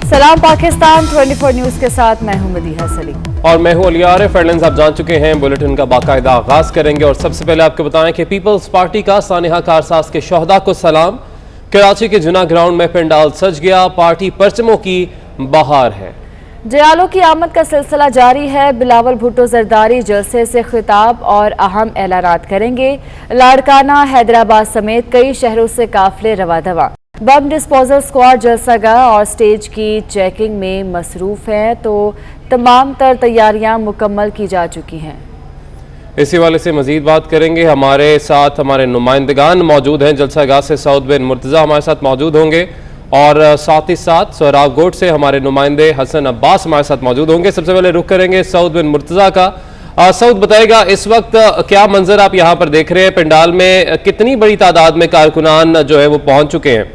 सलाम पाकिस्तान 24 न्यूज़ के साथ मैं हूं मदीहा सलीम और मैं हूं अली आरिफ। हेडलाइंस आप जान चुके हैं, बुलेटिन का बाकायदा आगाज करेंगे और सबसे पहले आपको बताएं कि पीपल्स पार्टी का सानिहा कारसाज के शोहदा को सलाम। कराची के जुना ग्राउंड में पंडाल सज गया, पार्टी परचमों की बहार है। जयालों की आमद का सिलसिला जारी है। बिलावल भुट्टो जरदारी जलसे से खिताब और अहम ऐलानात करेंगे। लाड़काना, हैदराबाद समेत कई शहरों से काफिले रवा दवा। बम डिस्पोजल स्क्वाड जलसागाह और स्टेज की चेकिंग में मसरूफ है, तो तमाम तर तैयारियां मुकम्मल की जा चुकी हैं। इसी वाले से मजीद बात करेंगे। हमारे साथ हमारे नुमाइंदगान मौजूद हैं। जलसागाह से सऊद बिन मुर्तज़ा हमारे साथ मौजूद होंगे और साथ ही साथ सोहराब गोट से हमारे नुमाइंदे हसन अब्बास हमारे साथ मौजूद होंगे। सबसे पहले रुख करेंगे सऊद बिन मुर्तज़ा का। सऊद बताएगा, इस वक्त क्या मंजर आप यहाँ पर देख रहे हैं? पंडाल में कितनी बड़ी तादाद में कारकुनान जो है वो पहुँच चुके हैं?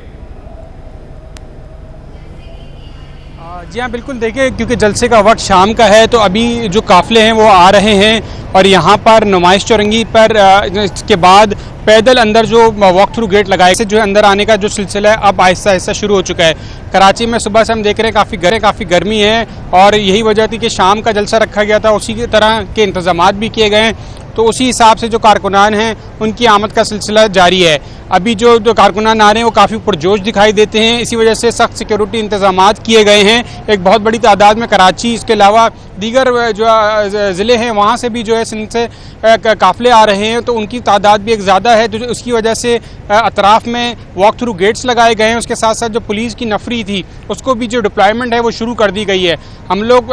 जी हाँ, बिल्कुल। देखिए, क्योंकि जलसे का वक्त शाम का है तो अभी जो काफिले हैं वो आ रहे हैं और यहाँ पर नुमाइश चौरंगी पर इसके बाद पैदल अंदर जो वॉक थ्रू गेट लगाए से जो है अंदर आने का जो सिलसिला है अब आहिस्ता आहिस्ता शुरू हो चुका है। कराची में सुबह से हम देख रहे हैं काफ़ी गर्मी है और यही वजह थी कि शाम का जलसा रखा गया था, उसी की तरह के इंतजामात भी किए गए हैं, तो उसी हिसाब से जो कारकुनान हैं उनकी आमद का सिलसिला जारी है। अभी जो कारकुनान आ रहे हैं वो काफ़ी पुरजोश दिखाई देते हैं, इसी वजह से सख्त सिक्योरिटी इंतजामात किए गए हैं। एक बहुत बड़ी तादाद में कराची, इसके अलावा दीगर जो ज़िले हैं वहाँ से भी जो है सिंध से काफ़िले आ रहे हैं, तो उनकी तादाद भी एक ज़्यादा है, तो उसकी वजह से अतराफ़ में वॉक थ्रू गेट्स लगाए गए हैं। उसके साथ साथ जो पुलिस की नफरी थी उसको भी जो डिप्लॉयमेंट है वो शुरू कर दी गई है। हम लोग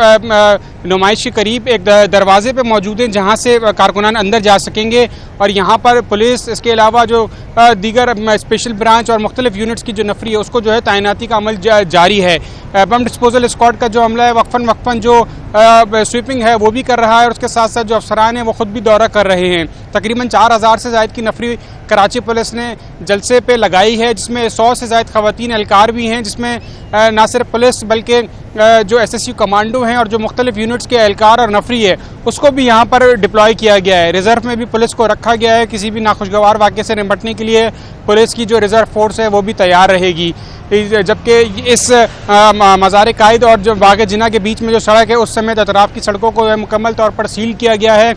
नुमाइश के करीब एक दरवाजे पे मौजूद हैं जहाँ से कारकुनान अंदर जा सकेंगे और यहाँ पर पुलिस, इसके अलावा जो दीगर स्पेशल ब्रांच और मुख्तलिफ यूनिट्स की जो नफरी है उसको जो है तैनाती का अमल जारी है। बम डिस्पोजल स्क्वाड का जो अमला है वक्फन जो स्वीपिंग है वो भी कर रहा है और उसके साथ साथ जो अफसरान हैं वो ख़ुद भी दौरा कर रहे हैं। तकरीबन 4000 से ज़ायद की नफरी कराची पुलिस ने जलसे पे लगाई है, जिसमें 100 से ज़ायद ख़वातीन एहलकार भी हैं, जिसमें ना सिर्फ पुलिस बल्कि जो SSU कमांडो हैं और जो मुख्तलिफ यूनिट्स के एहलकार और नफरी है उसको भी यहाँ पर डिप्लॉय किया गया है। रिज़र्व में भी पुलिस को रखा गया है, किसी भी नाखुशगवार वाक़े से निपटने के लिए पुलिस की जो रिज़र्व फोर्स है वो भी तैयार रहेगी। जबकि इस मज़ार कायद और जो बाग जिना के बीच में जो सड़क है उस समेत अतराफ़ की सड़कों को मुकम्मल तौर पर सील किया गया है।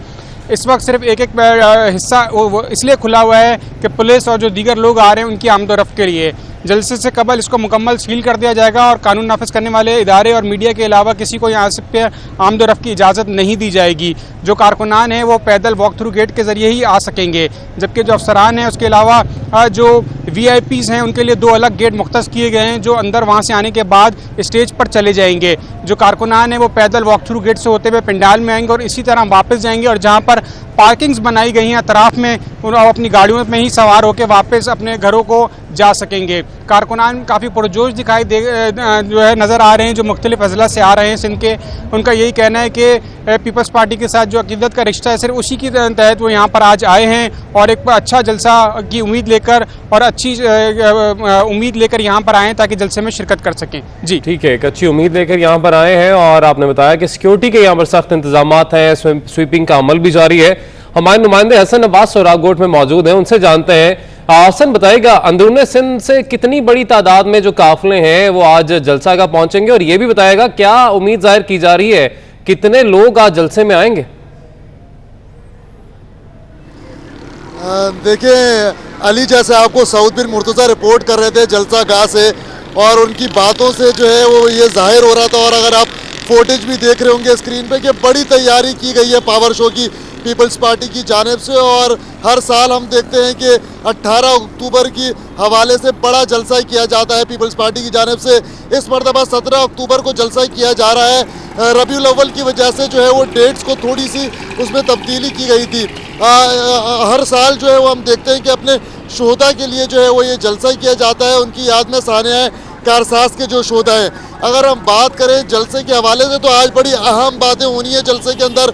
इस वक्त सिर्फ एक हिस्सा वो इसलिए खुला हुआ है कि पुलिस और जो दीगर लोग आ रहे हैं उनकी आमदोरफ्त के लिए। जलसे से कबल इसको मुकम्मल सील कर दिया जाएगा और कानून नाफिज करने वाले इदारे और मीडिया के अलावा किसी को यहाँ से आमदोरफ्त की इजाज़त नहीं दी जाएगी। जो कारकुनान हैं वो पैदल वॉक थ्रू गेट के ज़रिए ही आ सकेंगे, जबकि जो अफसरान हैं उसके अलावा जो VIPs हैं उनके लिए 2 अलग गेट मुख्तस किए गए हैं जो अंदर वहाँ से आने के बाद स्टेज पर चले जाएंगे। जो कारकुनान हैं वो पैदल वॉक थ्रू गेट से होते हुए पंडाल में आएंगे और इसी तरह वापस जाएंगे और जहाँ पर पार्किंग्स बनाई गई हैं अतराफ़ में अपनी गाड़ियों में ही सवार होकर वापस अपने घरों को जा सकेंगे। कारकुनान काफ़ी पुरजोश दिखाई जो है नज़र आ रहे हैं, जो मुख्तलिफ अज़ला से आ रहे हैं सिंध के। उनका यही कहना है कि पीपल्स पार्टी के साथ जो अकीदत का रिश्ता है सिर्फ उसी की तहत वो यहाँ पर आज आए हैं और एक अच्छा जलसा की उम्मीद लेकर और अच्छी उम्मीद लेकर यहाँ पर आए हैं ताकि जलसे में शिरकत कर सकें। जी ठीक है, एक अच्छी उम्मीद लेकर यहाँ पर आए हैं और आपने बताया कि सिक्योरिटी के यहाँ पर सख्त इंतजामात हैं, स्वीपिंग का अमल भी जारी है। हमारे नुमाइंदे हसन अब्बास सोहराब गोट में मौजूद हैं, उनसे जानते हैं। हसन बताएगा, अंदरूनी सिंध से कितनी बड़ी तादाद में जो काफिले हैं वो आज जलसा का पहुंचेंगे और ये भी बताएगा क्या उम्मीद जाहिर की जा रही है, कितने लोग आज जलसे में आएंगे? देखिए अली, जैसे आपको सऊद बिन मुर्तज़ा रिपोर्ट कर रहे थे जलसा गाह से और उनकी बातों से जो है वो ये जाहिर हो रहा था और अगर आप फुटेज भी देख रहे होंगे स्क्रीन पे कि बड़ी तैयारी की गई है पावर शो की पीपल्स पार्टी की जानिब से। और हर साल हम देखते हैं कि 18 अक्टूबर की हवाले से बड़ा जलसा किया जाता है पीपल्स पार्टी की जानिब से। इस मरतबा 17 अक्टूबर को जलसा किया जा रहा है। रबीउल अव्वल की वजह से जो है वो डेट्स को थोड़ी सी उसमें तब्दीली की गई थी। हर साल जो है वो हम देखते हैं कि अपने शोहदा के लिए जो है वो ये जलसा किया जाता है, उनकी याद में सानिया कारसाज के जो शोहदा हैं। अगर हम बात करें जलसे के हवाले से तो आज बड़ी अहम बातें होनी है जलसे के अंदर।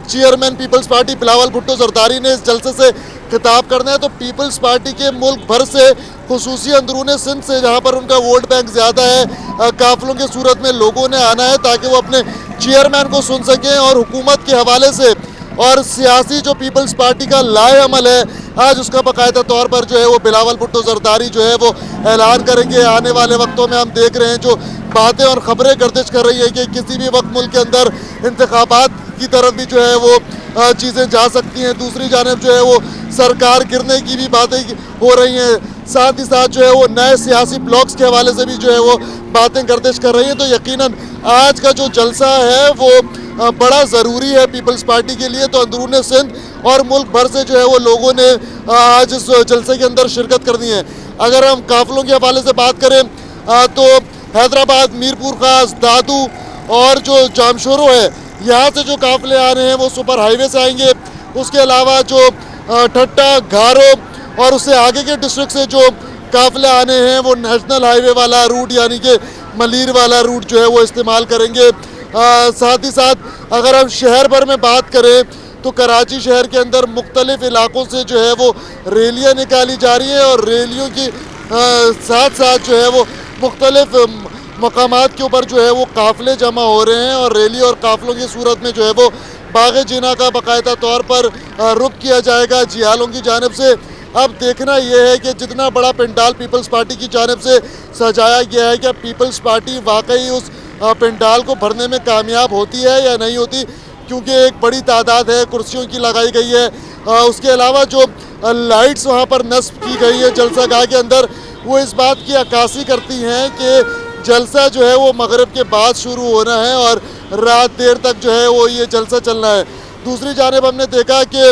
चेयरमैन पीपल्स पार्टी बिलावल भुट्टो जरदारी ने इस जलसे से खिताब करना है, तो पीपल्स पार्टी के मुल्क भर से खुसूसी अंदरूनी सिंध से जहाँ पर उनका वोट बैंक ज़्यादा है काफिलों की सूरत में लोगों ने आना है ताकि वो अपने चेयरमैन को सुन सकें और हुकूमत के हवाले से और सियासी जो पीपल्स पार्टी का लाए अमल है आज उसका बाकायदा तौर पर जो है वो बिलावल भुट्टो जरदारी जो है वो ऐलान करेंगे। आने वाले वक्तों में हम देख रहे हैं जो باتیں اور خبریں گردش کر رہی ہیں کہ کسی بھی وقت ملک کے اندر انتخابات کی طرف بھی جو ہے وہ چیزیں جا سکتی ہیں. دوسری جانب جو ہے وہ سرکار گرنے کی بھی باتیں ہو رہی ہیں. ساتھ ہی ساتھ جو ہے وہ نئے سیاسی بلاکس کے حوالے سے بھی جو ہے وہ باتیں گردش کر رہی ہیں. تو یقیناً آج کا جو جلسہ ہے وہ بڑا ضروری ہے پیپلز پارٹی کے لیے. تو اندرون سندھ اور ملک بھر سے جو ہے وہ لوگوں نے آج اس جلسے کے اندر شرکت کرنی ہے. اگر ہم قافلوں کے حوالے سے بات کریں تو حیدرآباد، میرپور خاص، دادو اور جو جامشورو ہے یہاں سے جو قافلے آ رہے ہیں وہ سپر ہائی وے سے آئیں گے. اس کے علاوہ جو ٹھٹا، گھارو اور اس سے آگے کے ڈسٹرکٹ سے جو قافلے آنے ہیں وہ نیشنل ہائی وے والا روٹ یعنی کہ ملیر والا روٹ جو ہے وہ استعمال کریں گے. ساتھ ہی ساتھ اگر ہم شہر بھر میں بات کریں تو کراچی شہر کے اندر مختلف علاقوں سے جو ہے وہ ریلیاں نکالی جا رہی ہیں اور ریلیوں کی ساتھ ساتھ جو ہے وہ مختلف مقامات کے اوپر جو ہے وہ قافلے جمع ہو رہے ہیں اور ریلی اور قافلوں کی صورت میں جو ہے وہ باغ جناح کا باقاعدہ طور پر رخ کیا جائے گا جیالوں کی جانب سے. اب دیکھنا یہ ہے کہ جتنا بڑا پنڈال پیپلز پارٹی کی جانب سے سجایا گیا ہے کہ پیپلز پارٹی واقعی اس پنڈال کو بھرنے میں کامیاب ہوتی ہے یا نہیں ہوتی, کیونکہ ایک بڑی تعداد ہے کرسیوں کی لگائی گئی ہے. اس کے علاوہ جو لائٹس وہاں پر نصب کی گئی ہے جلسہ گاہ کے اندر وہ اس بات کی عکاسی کرتی ہیں کہ جلسہ جو ہے وہ مغرب کے بعد شروع ہونا ہے اور رات دیر تک جو ہے وہ یہ جلسہ چلنا ہے. دوسری جانب ہم نے دیکھا کہ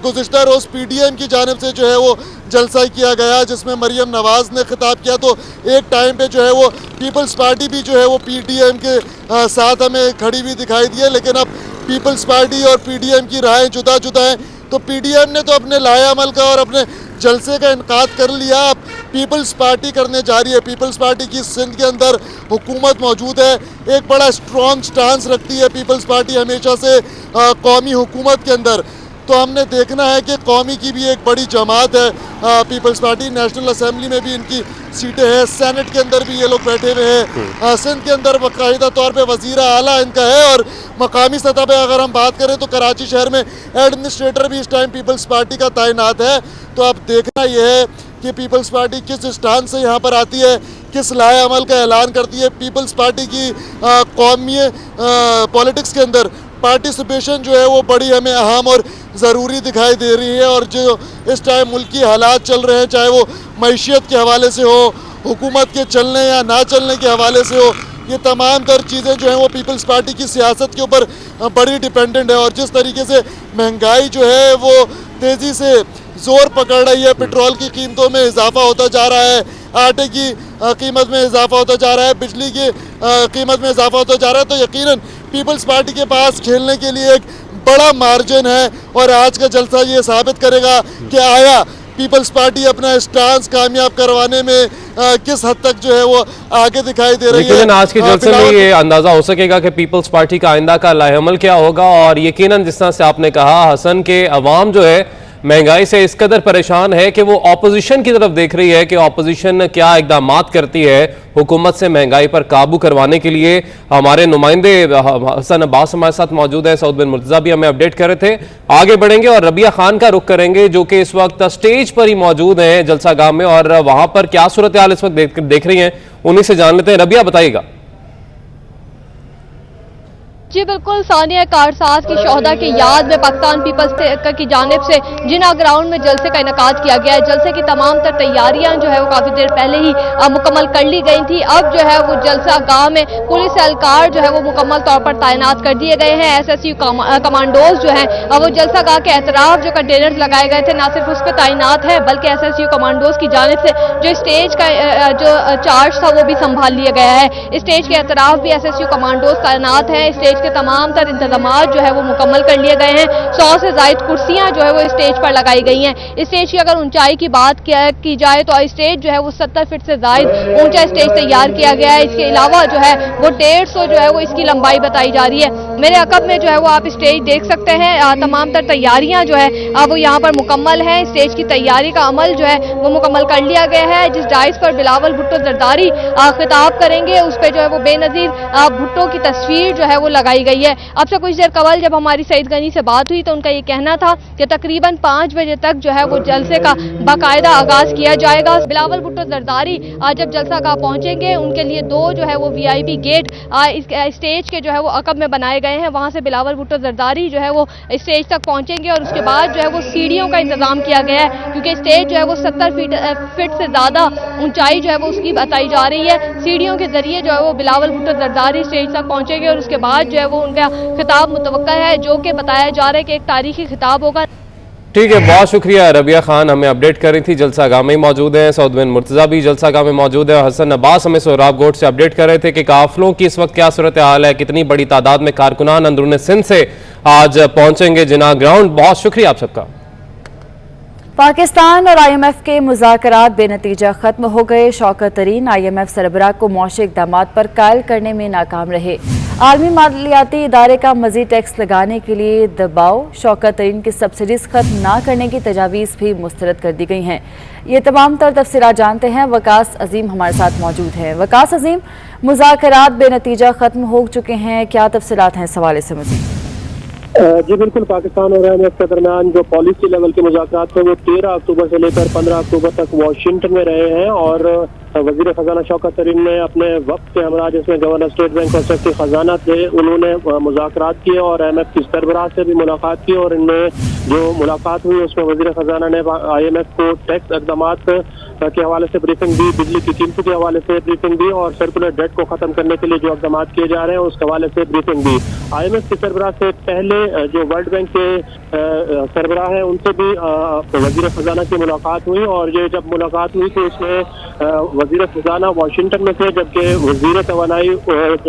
گزشتہ روز پی ڈی ایم کی جانب سے جو ہے وہ جلسہ کیا گیا جس میں مریم نواز نے خطاب کیا. تو ایک ٹائم پہ جو ہے وہ پیپلز پارٹی بھی جو ہے وہ پی ڈی ایم کے ساتھ ہمیں کھڑی ہوئی دکھائی دی ہے, لیکن اب پیپلز پارٹی اور پی ڈی ایم کی رائے جدا جدا ہیں. تو پی ڈی ایم نے تو اپنے لائے عمل کا اور اپنے جلسے کا انعقاد کر لیا, اب پیپلز پارٹی کرنے جا رہی ہے. پیپلز پارٹی کی سندھ کے اندر حکومت موجود ہے, ایک بڑا اسٹرانگ سٹانس رکھتی ہے پیپلز پارٹی ہمیشہ سے قومی حکومت کے اندر. تو ہم نے دیکھنا ہے کہ قومی کی بھی ایک بڑی جماعت ہے پیپلز پارٹی. نیشنل اسمبلی میں بھی ان کی سیٹیں ہیں, سینٹ کے اندر بھی یہ لوگ بیٹھے ہوئے ہیں, سندھ کے اندر باقاعدہ طور پہ وزیر اعلیٰ ان کا ہے. اور مقامی سطح پہ اگر ہم بات کریں تو کراچی شہر میں ایڈمنسٹریٹر بھی اس ٹائم پیپلز پارٹی کا تعینات ہے. تو اب دیکھنا یہ ہے کہ پیپلز پارٹی کس اسٹان سے یہاں پر آتی ہے, کس لائے عمل کا اعلان کرتی ہے. پیپلز پارٹی کی قومی پولیٹکس کے اندر پارٹیسپیشن جو ہے وہ بڑی ہمیں اہم اور ضروری دکھائی دے رہی ہے. اور جو اس ٹائم ملکی حالات چل رہے ہیں, چاہے وہ معیشت کے حوالے سے ہو, حکومت کے چلنے یا نہ چلنے کے حوالے سے ہو, یہ تمام تر چیزیں جو ہیں وہ پیپلز پارٹی کی سیاست کے اوپر بڑی ڈیپینڈنٹ ہے. اور جس طریقے سے مہنگائی جو ہے وہ تیزی سے زور پکڑ رہی ہے, پیٹرول کی قیمتوں میں اضافہ ہوتا جا رہا ہے, آٹے کی قیمت میں اضافہ ہوتا جا رہا ہے, بجلی کی قیمت میں اضافہ ہوتا جا رہا ہے, تو یقیناً پیپلز پارٹی کے پاس کھیلنے کے لیے ایک بڑا مارجن ہے. اور آج کا جلسہ یہ ثابت کرے گا کہ آیا پیپلز پارٹی اپنا اسٹانس کامیاب کروانے میں کس حد تک جو ہے وہ آگے دکھائی دے رہی ہے. لیکن آج کے جلسے میں یہ اندازہ ہو سکے گا کہ پیپلز پارٹی کا آئندہ کا لائحہ عمل کیا ہوگا. اور یقیناً جس طرح سے آپ نے کہا حسن کہ عوام جو ہے مہنگائی سے اس قدر پریشان ہے کہ وہ اپوزیشن کی طرف دیکھ رہی ہے کہ اپوزیشن کیا اقدامات کرتی ہے حکومت سے مہنگائی پر قابو کروانے کے لیے. ہمارے نمائندے حسن عباس ہمارے ساتھ موجود ہیں, سعود بن مرتضیٰ بھی ہمیں اپڈیٹ کر رہے تھے. آگے بڑھیں گے اور ربیہ خان کا رخ کریں گے جو کہ اس وقت سٹیج پر ہی موجود ہیں جلسہ گاہ میں, اور وہاں پر کیا صورتحال اس وقت دیکھ رہی ہیں انہی سے جان لیتے ہیں. ربیہ بتائیے گا. جی بالکل, ثانیہ کارساز کی شہداء کی یاد میں پاکستان پیپلز کی جانب سے جناح گراؤنڈ میں جلسے کا انعقاد کیا گیا ہے. جلسے کی تمام تر تیاریاں جو ہے وہ کافی دیر پہلے ہی مکمل کر لی گئی تھی. اب جو ہے وہ جلسہ گاہ میں پولیس اہلکار جو ہے وہ مکمل طور پر تعینات کر دیے گئے ہیں. ایس ایس یو کمانڈوز جو ہیں وہ جلسہ گاہ کے اطراف جو کنٹینرز لگائے گئے تھے نہ صرف اس پہ تعینات ہے بلکہ ایس ایس یو کمانڈوز کی جانب سے جو اسٹیج کا جو چارج تھا وہ بھی سنبھال لیا گیا ہے. اسٹیج کے اطراف بھی ایس ایس یو کمانڈوز تعینات ہیں. اسٹیج کے تمام تر انتظامات جو ہے وہ مکمل کر لیے گئے ہیں. 100 سے زائد کرسیاں جو ہے وہ اسٹیج پر لگائی گئی ہیں. اسٹیج کی اگر اونچائی کی بات کی جائے تو اسٹیج جو ہے وہ 70 فٹ سے زائد اونچا اسٹیج تیار کیا گیا ہے. اس کے علاوہ جو ہے وہ 150 جو ہے وہ اس کی لمبائی بتائی جا رہی ہے. میرے عقب میں جو ہے وہ آپ اسٹیج دیکھ سکتے ہیں. تمام تر تیاریاں جو ہے وہ یہاں پر مکمل ہیں. اسٹیج کی تیاری کا عمل جو ہے وہ مکمل کر لیا گیا ہے. جس ڈائس پر بلاول بھٹو زرداری خطاب کریں گے اس پہ جو ہے وہ بے نظیر بھٹو کی تصویر جو ہے وہ لگائی लगाई गई है। अब से कुछ देर कबल जब हमारी सईद गनी से बात हुई तो उनका ये कहना था कि तकरीबन 5 बजे तक जो है वो जलसे का बाकायदा आगाज किया जाएगा। बिलावल भुट्टो जरदारी जब जलसा गाह पहुंचेंगे उनके लिए 2 जो है वो VIP गेट स्टेज के जो है वो अकब में बनाए गए हैं। वहां से बिलावल भुट्टो जरदारी जो है वो स्टेज तक पहुंचेंगे और उसके बाद जो है वो सीढ़ियों का इंतजाम किया गया है, क्योंकि स्टेज जो है वो 70 फीट से ज्यादा ऊंचाई जो है वो उसकी बताई जा रही है। सीढ़ियों के जरिए जो है वो बिलावल भुट्टो जरदारी स्टेज तक पहुंचेंगे और उसके बाद जो है वो उनका खिताब मुतवक्का है, जो कि बताया जा रहा है कि एक तारीखी खिताब होगा। ठीक है, बहुत शुक्रिया रबिया खान, हमें अपडेट कर रही थी। जलसा गाह में मौजूद हैं, सऊद बिन मुर्तज़ा भी जलसा गाह में मौजूद है। हसन अब्बास हमें सोहराब गोट से अपडेट कर रहे थे कि काफिलों की इस वक्त क्या सूरत हाल है, कितनी बड़ी तादाद में कारकुनान अंदरून सिंध से आज पहुंचेंगे जिना ग्राउंड। बहुत शुक्रिया आप सबका। पाकिस्तान और IMF के मुज़ाकरात बेनतीजा खत्म हो गए। शौकत तरीन IMF सरबराह को मौशी इक़दामात पर कायल करने में नाकाम रहे। आलमी मालियाती इदारे का मज़ीद टैक्स लगाने के लिए दबाव, शौकत तरीन की सब्सिडीज़ खत्म ना करने की तजावीज़ भी मुस्तरद कर दी गई हैं। ये तमाम तर तफसीलात जानते हैं, वकास अजीम हमारे साथ मौजूद हैं। वकास अजीम, मुज़ाकरात बेनतीजा खत्म हो चुके हैं, क्या तफसीलात हैं इस हवाले से मज़ीद? जी बिल्कुल, पाकिस्तान और IMF के दरमियान जो पॉलिसी लेवल के मुज़ाकरात थे वो 13 अक्टूबर से लेकर 15 अक्टूबर तक वाशिंगटन में रहे हैं और वज़ीर ख़जाना शौकत तरीन ने अपने वक्त के हमरा जिसमें गवर्नर स्टेट बैंक और सेक्रेटरी ख़जाना थे उन्होंने मुज़ाकरात किए और IMF की सरबराह से भी मुलाकात की और इनमें जो मुलाकात हुई उसमें वज़ीर ख़जाना ने IMF को टैक्स इक़दामात के हवाले से ब्रीफिंग दी, बिजली की कीमतों के हवाले से ब्रीफिंग दी और सर्कुलर डेट को ख़त्म करने के लिए जो इक़दामात किए जा रहे हैं उसके हवाले से ब्रीफिंग दी। IMF की सरबराह से पहले जो वर्ल्ड बैंक के सरबराह हैं उनसे भी वज़ीर ख़जाना की मुलाकात हुई और ये जब मुलाकात हुई तो उसमें वज़ीर ख़जाना वाशिंगटन में थे, जबकि वज़ीर तवानाई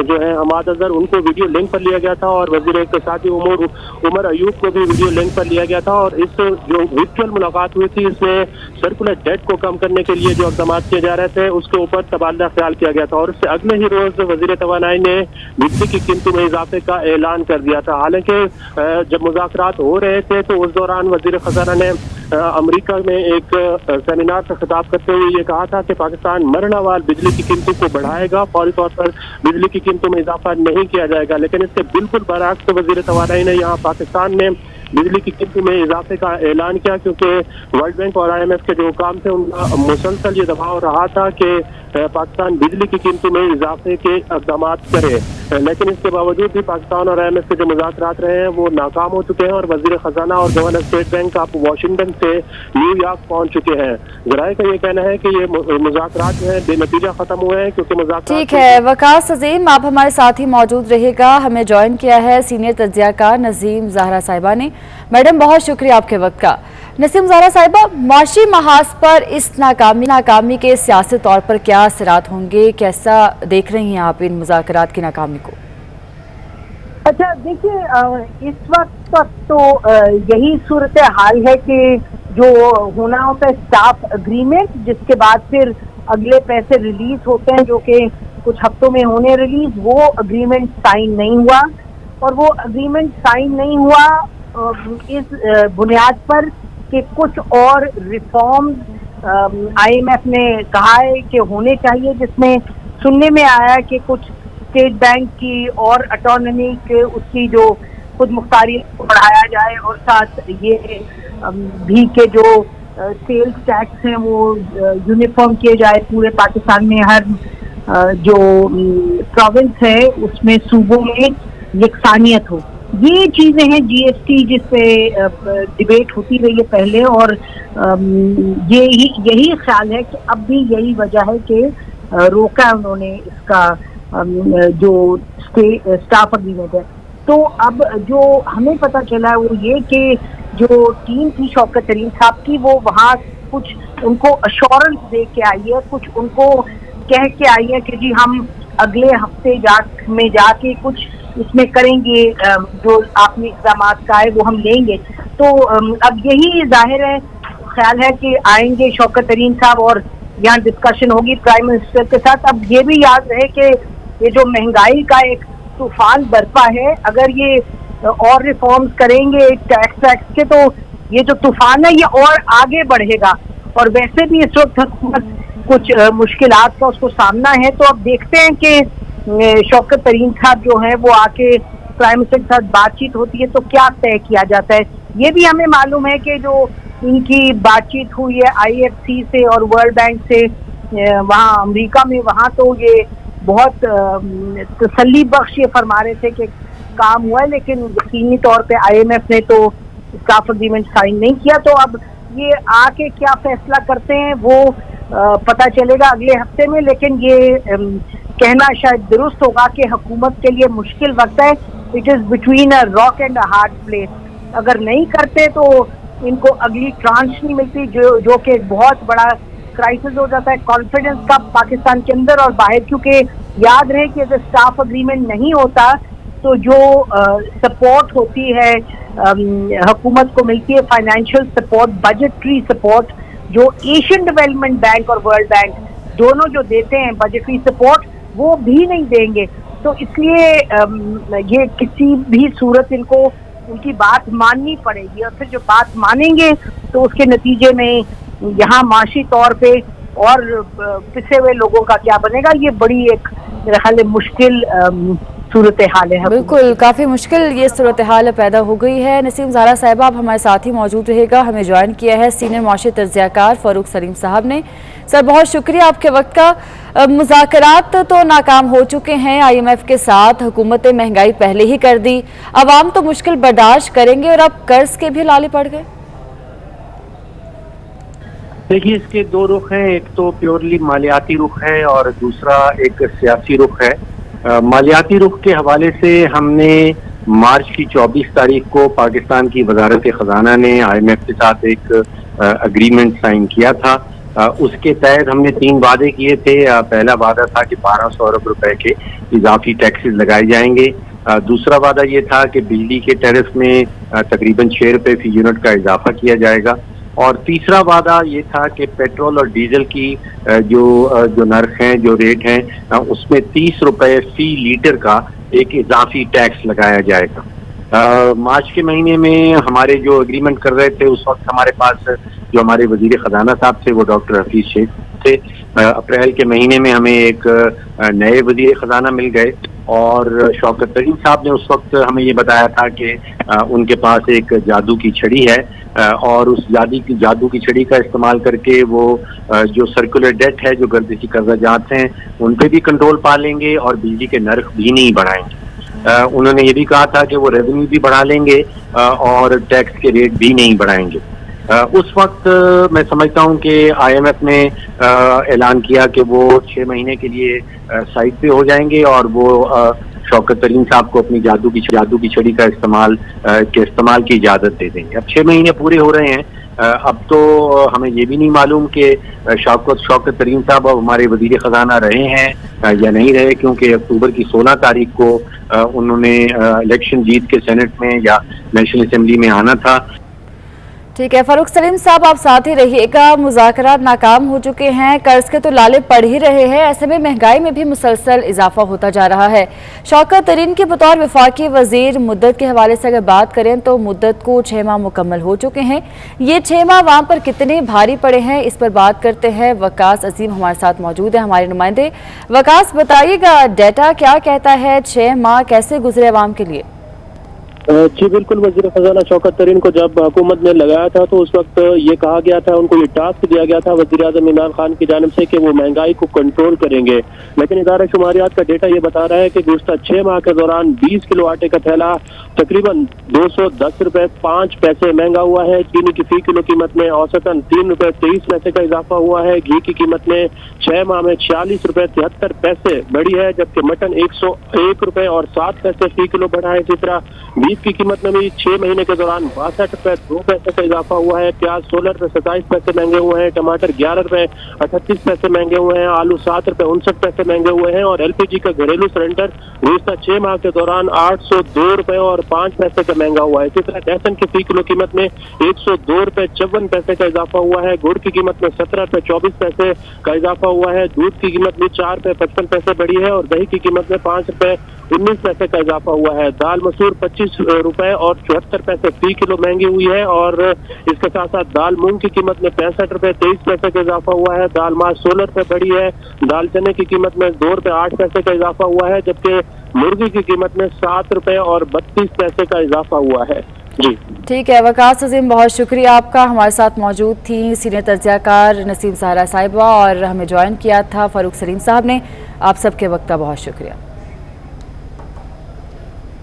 जो है हमाद अज़हर उनको वीडियो लिंक पर लिया गया था और वज़ीर इक़्तिसादी उमर अयूब को भी वीडियो लिंक पर लिया गया था और इस जो वर्चुअल मुलाकात हुई थी इसमें सर्कुलर डेट को कम करने के लिए जो इक़दाम किए जा रहे थे उसके ऊपर तबादला ख्याल किया गया था और उससे अगले ही रोज़ वज़ीर तवानाई ने बिजली की कीमतों में इजाफे का ऐलान कर दिया था। हालांकि जब मुज़ाकरात हो रहे थे तो उस दौरान वज़ीर ख़जाना ने अमेरिका में एक सेमिनार से खिताब करते हुए ये कहा था कि पाकिस्तान मरनावार बिजली की कीमतों को बढ़ाएगा, फौरी तौर पर बिजली की कीमतों में इजाफा नहीं किया जाएगा। लेकिन इससे बिल्कुल बरअक्स वज़ीर तवानाई ने यहाँ पाकिस्तान में बिजली की कीमतों में इजाफे का ऐलान किया, क्योंकि वर्ल्ड बैंक और IMF के जो हुकाम थे उनका मुसलसल ये दबाव रहा था कि पाकिस्तान बिजली की कीमतों में इजाफे के इक़दाम करे, लेकिन इसके बावजूद भी पाकिस्तान और IMF के जो मुज़ाकरात रहे हैं वो नाकाम हो चुके हैं और वज़ीर ख़जाना और गवर्नर स्टेट बैंक आप वाशिंगटन से न्यूयॉर्क पहुंच चुके हैं। ज़राए का ये कहना है कि ये मुज़ाकरात जो है बेनतीजा खत्म हुए हैं क्योंकि मुज़ाकरात। ठीक है वकास अजीम, आप हमारे साथ ही मौजूद रहिएगा। हमें ज्वाइन किया है सीनियर तज्ज़ियाकार नसीम ज़हरा साहिबा ने। मैडम बहुत शुक्रिया आपके वक्त का। नसीम ज़हरा साहिबा, माशी महाज पर इस नाकामी के सियासी तौर पर क्या असरात होंगे, कैसा देख रही हैं आप इन मुज़ाकरात की नाकामी को? अच्छा देखिए, इस वक्त तक तो यही सूरत हाल है कि जो होना होता है स्टाफ अग्रीमेंट, जिसके बाद फिर अगले पैसे रिलीज होते हैं जो कि कुछ हफ्तों में होने रिलीज, वो अग्रीमेंट साइन नहीं हुआ और वो अग्रीमेंट साइन नहीं हुआ इस बुनियाद पर कि कुछ और रिफॉर्म्स IMF ने कहा है कि होने चाहिए, जिसमें सुनने में आया कि कुछ स्टेट बैंक की और ऑटोनॉमी के उसकी जो खुद मुख्तारी को बढ़ाया जाए और साथ ये भी के जो सेल्स टैक्स हैं वो यूनिफॉर्म किए जाए पूरे पाकिस्तान में, हर जो प्रोविंस है उसमें सूबों में यकसानियत हो। ये चीजें हैं GST जिस पे डिबेट होती रही है पहले और यही ख्याल है कि अब भी यही वजह है कि रोका उन्होंने इसका जो स्टाफ अग्रीमेंट है। तो अब जो हमें पता चला है वो ये कि जो टीम थी शौकत तरीन साहब की वो वहाँ कुछ उनको अश्योरेंस दे के आई है, कुछ उनको कह के आई है कि जी हम अगले हफ्ते में जाके कुछ इसमें करेंगे, जो आपने इक़दाम का है वो हम लेंगे। तो अब यही जाहिर है ख्याल है कि आएंगे शौकत तरीन साहब और यहाँ डिस्कशन होगी प्राइम मिनिस्टर के साथ। अब ये भी याद रहे कि ये जो महंगाई का एक तूफान बरपा है, अगर ये और रिफॉर्म्स करेंगे टैक्स के तो ये जो तूफान है ये और आगे बढ़ेगा और वैसे भी इस वक्त कुछ मुश्किलात का उसको सामना है। तो अब देखते हैं कि शौकत तरीन साहब जो है वो आके प्राइम मिनिस्टर के साथ बातचीत होती है तो क्या तय किया जाता है। ये भी हमें मालूम है कि जो इनकी बातचीत हुई है IFC से और वर्ल्ड बैंक से वहाँ अमेरिका में, वहाँ तो ये बहुत तसल्ली बख्श ये फरमा रहे थे कि काम हुआ है, लेकिन यकीनी तौर पे IMF ने तो स्टाफ एग्रीमेंट साइन नहीं किया। तो अब ये आके क्या फैसला करते हैं वो पता चलेगा अगले हफ्ते में, लेकिन ये कहना शायद दुरुस्त होगा कि हुकूमत के लिए मुश्किल वक्त है। It is between a rock and a hard place. अगर नहीं करते तो इनको अगली ट्रांच नहीं मिलती, जो कि बहुत बड़ा क्राइसिस हो जाता है कॉन्फिडेंस का पाकिस्तान के अंदर और बाहर। क्योंकि याद रहे कि अगर स्टाफ एग्रीमेंट नहीं होता तो जो सपोर्ट होती है हुकूमत को मिलती है, फाइनेंशियल सपोर्ट, बजटरी सपोर्ट, जो एशियन डेवलपमेंट बैंक और वर्ल्ड बैंक दोनों जो देते हैं बजटरी सपोर्ट, वो भी नहीं देंगे। तो इसलिए ये किसी भी सूरत इनको उनकी बात माननी पड़ेगी, और फिर जो बात मानेंगे तो उसके नतीजे में यहाँ माशी तौर पे और पिछे हुए लोगों का क्या बनेगा, ये बड़ी एक मेरे ख्याल है मुश्किल सूरत हाल है। बिल्कुल, काफ़ी मुश्किल ये सूरत हाल पैदा हो गई है। नसीम ज़ारा साहिबा आप हमारे साथ ही मौजूद रहेगा, हमें ज्वाइन किया है सीनियर मुआशी तज्ज़ियाकार फ़ारूक सलीम साहब ने। सर बहुत शुक्रिया आपके वक्त का। मुज़ाकरात तो नाकाम हो चुके हैं IMF के साथ, हुकूमत ने महंगाई पहले ही कर दी, अवाम तो मुश्किल बर्दाश्त करेंगे और अब कर्ज के भी लाले पड़ गए। देखिए, इसके दो रुख हैं, एक तो प्योरली मालियाती रुख है और दूसरा एक सियासी रुख है। मालियाती रुख के हवाले से हमने मार्च की 24 तारीख को पाकिस्तान की वजारत खजाना ने IMF के साथ एक अग्रीमेंट साइन किया था। उसके तहत हमने 3 वादे किए थे। पहला वादा था कि 1200 अरब रुपए के इजाफी टैक्सेस लगाए जाएंगे। दूसरा वादा ये था कि बिजली के टैरिफ में तकरीबन 6 रुपए फी यूनिट का इजाफा किया जाएगा। और तीसरा वादा ये था कि पेट्रोल और डीजल की जो नर्ख हैं, जो रेट हैं, उसमें 30 रुपए फी लीटर का एक इजाफी टैक्स लगाया जाएगा। मार्च के महीने में हमारे जो एग्रीमेंट कर रहे थे उस वक्त हमारे पास जो हमारे वजीर खजाना साहब थे वो डॉक्टर हफीज शेख थे। अप्रैल के महीने में हमें एक नए वजीर खजाना मिल गए और शौकत तरीन साहब ने उस वक्त हमें ये बताया था कि उनके पास एक जादू की छड़ी है और उस जादू की छड़ी का इस्तेमाल करके वो जो सर्कुलर डेट है, जो गर्दिशी कर्जा जात हैं, उन पे भी कंट्रोल पा लेंगे और बिजली के नर्ख भी नहीं बढ़ाएंगे। उन्होंने ये भी कहा था कि वो रेवेन्यू भी बढ़ा लेंगे और टैक्स के रेट भी नहीं बढ़ाएंगे। उस वक्त मैं समझता हूं कि IMF ने ऐलान किया कि वो 6 महीने के लिए साइट पे हो जाएंगे और वो शौकत तरीन साहब को अपनी जादू की छड़ी का इस्तेमाल की इजाज़त दे देंगे। अब 6 महीने पूरे हो रहे हैं। अब तो हमें ये भी नहीं मालूम कि शौकत तरीन साहब अब हमारे वजीर खजाना रहे हैं या नहीं रहे, क्योंकि अक्टूबर की 16 तारीख को उन्होंने इलेक्शन जीत के सेनेट में या नेशनल असेंबली में आना था। ठीक है फ़ारूक सलीम साहब, आप साथ ही रहिएगा। मुज़ाकरात नाकाम हो चुके हैं, कर्ज के तो लाले पड़ ही रहे हैं, ऐसे में महंगाई में भी मुसलसल इजाफा होता जा रहा है। शौकत तरीन के बतौर वफाकी वजीर मुद्दत के हवाले से अगर बात करें तो मुद्दत को 6 माह मुकम्मल हो चुके हैं। ये 6 माह वहाँ पर कितने भारी पड़े हैं, इस पर बात करते हैं। वकास अजीम हमारे साथ मौजूद है, हमारे नुमाइंदे। वकास बताइएगा, डेटा क्या कहता है, 6 माह कैसे गुजरे अवाम के लिए? जी बिल्कुल, वजीर खजाना शौकत तरीन को जब हुकूमत ने लगाया था तो उस वक्त ये कहा गया था, उनको ये टास्क दिया गया था वजीर आज़म इमरान खान की जानिब से कि वो महंगाई को कंट्रोल करेंगे। लेकिन इदारा शुमारियात का डेटा ये बता रहा है कि गुज़श्ता 6 माह के दौरान 20 किलो आटे का थैला तकरीबन 210 रुपए 5 पैसे महंगा हुआ है। चीनी की फी किलो कीमत में औसतन 3 रुपए 23 पैसे का इजाफा हुआ है। घी की कीमत में 6 माह में 46 रुपए 73 पैसे बढ़ी है, जबकि मटन 101 रुपए और 7 पैसे फी किलो बढ़ा है। इसी तरह बीफ की कीमत में भी 6 महीने के दौरान 62 रुपए 2 पैसे का इजाफा हुआ है। प्याज 16 रुपए 27 पैसे महंगे हुए हैं। टमाटर 11 रुपए 38 पैसे महंगे हुए हैं। आलू 7 रुपए 59 पैसे महंगे हुए हैं। और LPG का घरेलू सिलेंडर गुज़श्ता 6 माह के दौरान 802 रुपए और 5 पैसे का महंगा हुआ है। इसी तरह लहसुन की फी किलो कीमत में 102 रुपए 54 पैसे का इजाफा हुआ है। गुड़ की कीमत में 17 रुपए 24 पैसे का इजाफा हुआ है। दूध की कीमत में 4 रुपए 55 पैसे बढ़ी है और दही की कीमत में 5 रुपए 19 पैसे का इजाफा हुआ है। दाल मसूर 25 रुपए और 74 पैसे फी किलो महंगी हुई है और इसके साथ साथ दाल मूंग की कीमत में 65 रुपए 23 पैसे का इजाफा हुआ है। दाल माश 16 रुपए बढ़ी है। दाल चने की कीमत में 2 रुपए 8 पैसे का इजाफा हुआ है, जबकि मुर्गी की कीमत में 7 रुपए और 32 पैसे का इजाफा हुआ है। जी ठीक है वकास अजीम, बहुत शुक्रिया आपका। हमारे साथ मौजूद थी सीनियर तज्जियाकार नसीम सहारा साहिबा और हमें ज्वाइन किया था फारूक सलीम साहब ने। आप सबके वक्त का बहुत शुक्रिया।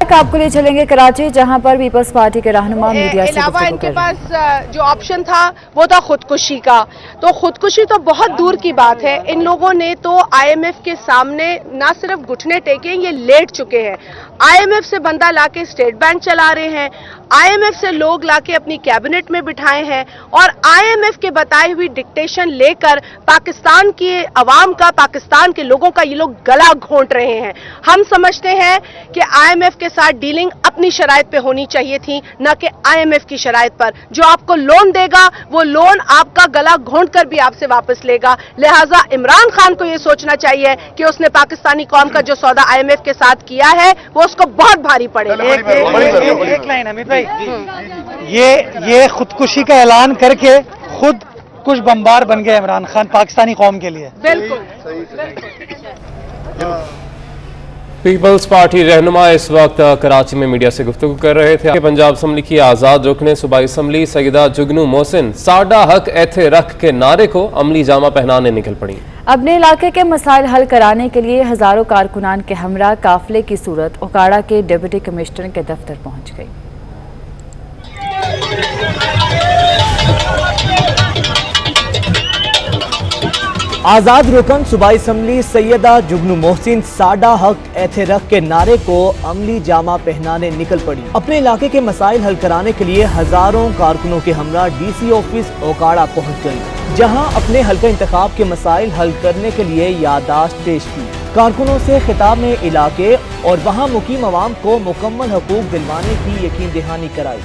आपको ले चलेंगे कराची, जहां पर पीपल्स पार्टी के रहनुमा मीडिया से अलावा गुफ्तगू इनके कर रहे हैं। पास जो ऑप्शन था वो था खुदकुशी का। तो खुदकुशी तो बहुत दूर की बात है। इन लोगों ने तो आईएमएफ के सामने ना सिर्फ घुटने टेके, ये लेट चुके हैं। आईएमएफ से बंदा लाके स्टेट बैंक चला रहे हैं, आईएमएफ से लोग लाके अपनी कैबिनेट में बिठाए हैं और आईएमएफ के बताई हुई डिक्टेशन लेकर पाकिस्तान की अवाम का, पाकिस्तान के लोगों का ये लोग गला घोंट रहे हैं। हम समझते हैं कि आईएमएफ के साथ डीलिंग अपनी शराइत पे होनी चाहिए थी, न कि आईएमएफ की शराइत पर। जो आपको लोन देगा वो लोन आपका गला घोंट कर भी आपसे वापस लेगा। लिहाजा इमरान खान को ये सोचना चाहिए कि उसने पाकिस्तानी कौम का जो सौदा आईएमएफ के साथ किया है वो उसको बहुत भारी पड़ेगा। एक लाइन अमित भाई, ये खुदकुशी का ऐलान करके खुद कुछ बमबार बन गए इमरान खान पाकिस्तानी कौम के लिए। बिल्कुल पीपल्स पार्टी रहनुमा इस वक्त कराची में मीडिया से गुफ्तगू कर रहे थे। पंजाब असम्बली की आज़ाद रुकने सूबाई असम्बली सईदा जुगनू मोहसिन साडा हक ऐथे रख के नारे को अमली जामा पहनाने निकल पड़ी। अपने इलाके के मसाइल हल कराने के लिए हजारों कारकुनान के हमरा काफिले की सूरत ओकाड़ा के डिप्टी कमिश्नर के दफ्तर पहुंच गई। आज़ाद रुकन सूबाई असम्बली सैयदा जुगनू मोहसिन साडा हक ऐथे रख के नारे को अमली जामा पहनाने निकल पड़ी। अपने इलाके के मसाइल हल कराने के लिए हजारों कारकुनों के हमरा डीसी ऑफिस ओकाड़ा पहुंच गई, जहां अपने हल्का इंतखाब के मसाइल हल करने के लिए यादाश्त पेश की। कारकुनों से खिताब में इलाके और वहां मुकीम अवाम को मुकम्मल हकूक दिलवाने की यकीन दहानी कराई।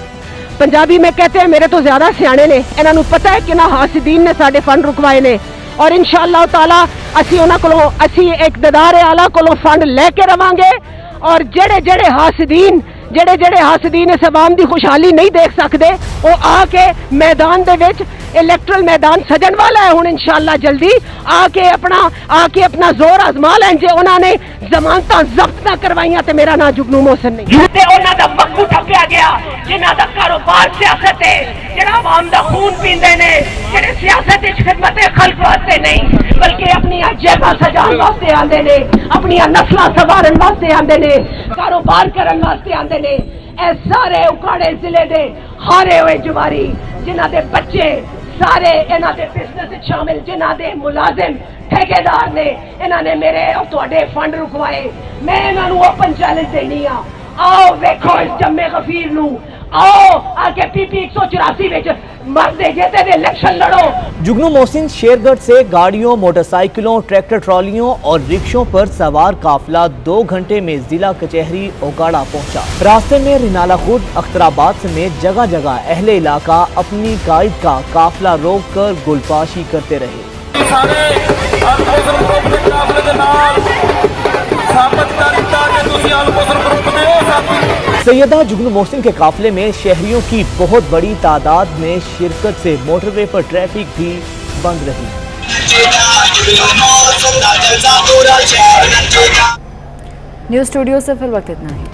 पंजाबी में कहते हैं मेरे तो ज्यादा सियाने ने, इन्होंने पता है कि ना हासिदीन ने साडे फंड रुकवाए ने और इंशाअल्लाह ताला असी उन्हां कोलों असी इकतदार आला कोलों फंड लेके रवांगे और जेड़े हासिदीन इस अवाम दी खुशहाली नहीं देख सकते वो आके मैदान दे विच इलैक्ट्रल मैदान सजन वाला है। हुण इंशाअल्लाह जल्दी आके अपना जोर आजमा लैन। जे उन्होंने जमानत जब्त ना करवाइयां ते मेरा नाम जुगनू मोहसिन नहीं ते उन्हां दा वक्कू ठप्पिया गया, जिन्हां दा कारोबार सियासत है, जेड़ा आवाम दा खून पींदे ने, जेड़े सियासत विच खिदमत खल्क वास्ते नहीं बल्कि अपनी जेबां सजाउण वास्ते आंदे ने, अपनी नस्लां संवारन वास्ते आंदे ने, कारोबार करन वास्ते आंदे ने। ए सारे उकाड़े जिले दे हारे हुए जुवारी जिन्हां दे बच्चे सारे इन्हां दे बिजनेस शामिल, जिन्हां दे मुलाजिम ठेकेदार ने, इन्हां ने मेरे और तुहाडे फंड रुकवाए। मैं इन्हां नूं ओपन चैलेंज देनी आ, आओ वेखो इस जम्मे गफीर नूं, आओ आके पीपी 184 विच मरदे जेते दे इलेक्शन लड़ो। जुगनू मोहसिन शेरगढ़ से गाड़ियों, मोटरसाइकिलों, ट्रैक्टर ट्रॉलियों और रिक्शों पर सवार काफिला 2 घंटे में जिला कचहरी ओकाड़ा पहुंचा। रास्ते में रिनाला खुर्द, अख्तराबाद समेत जगह जगह अहले इलाका अपनी कायद का काफिला रोक कर गुलपाशी करते रहे। सैयदा जुगनू मोहसिन के काफिले में शहरियों की बहुत बड़ी तादाद में शिरकत से मोटरवे पर ट्रैफिक भी बंद रही। न्यूज़ स्टूडियो से फिर वक्त इतना ही।